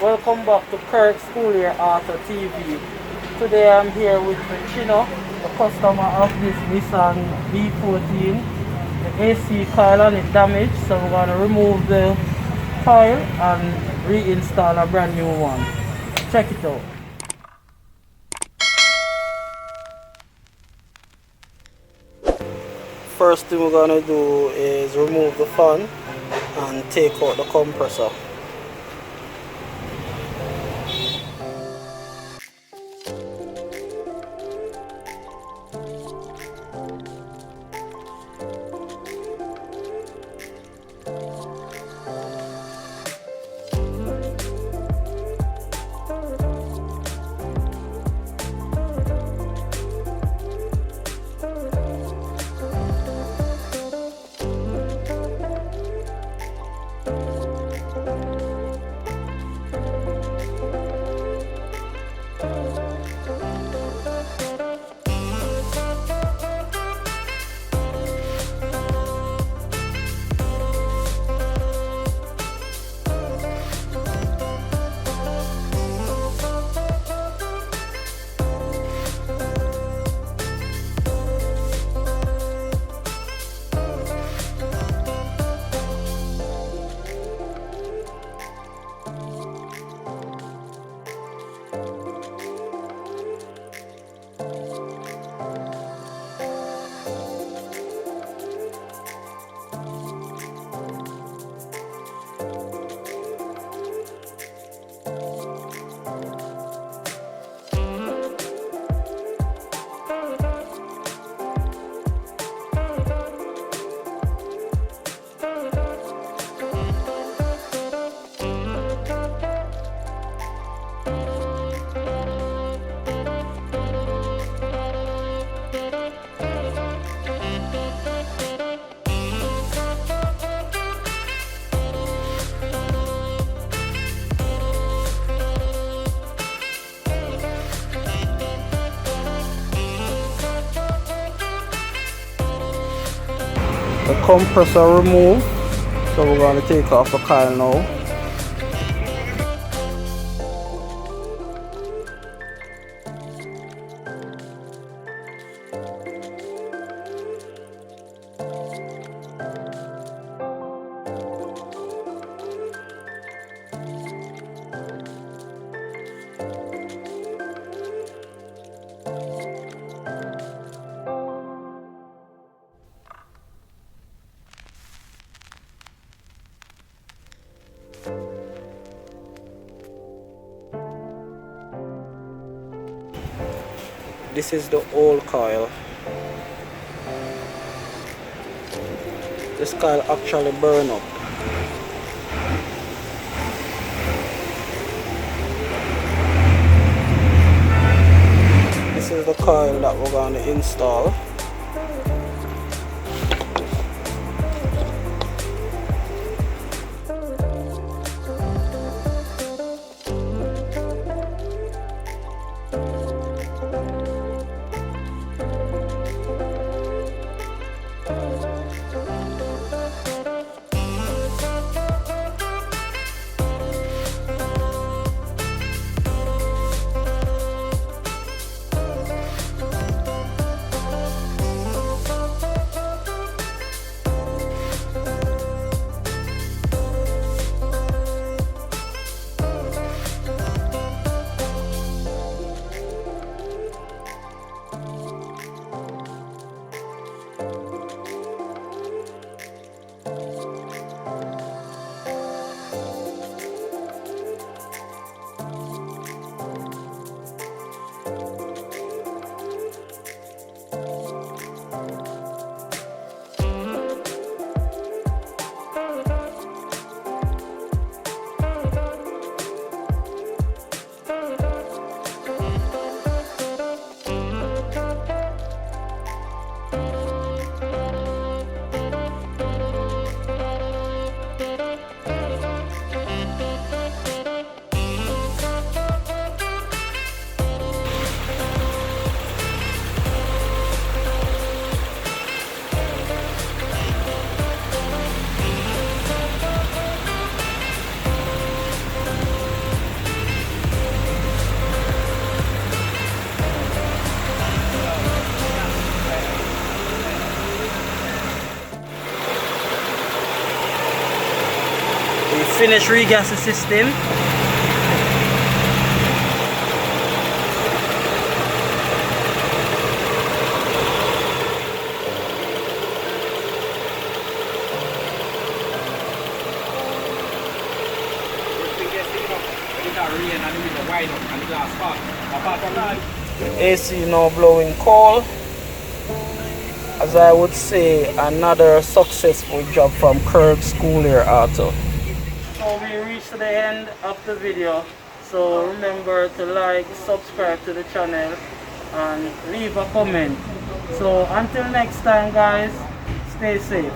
Welcome back to Kirk School here Auto TV. Today I'm here with Chino, the customer of this Nissan B14. The AC coil on it damaged, so we're going to remove the coil and reinstall a brand new one. Check it out. First thing we're going to do is remove the fan and take out the compressor. The compressor removed, so we're going to take off the coil now. This is the old coil. This coil actually burned up. This is the coil that we're going to install. finished regas the system. AC now blowing coal. As I would say, another successful job from Kirk School Air Auto. So we reached the end of the video. So remember to like, subscribe to the channel and leave a comment. So until next time guys, stay safe.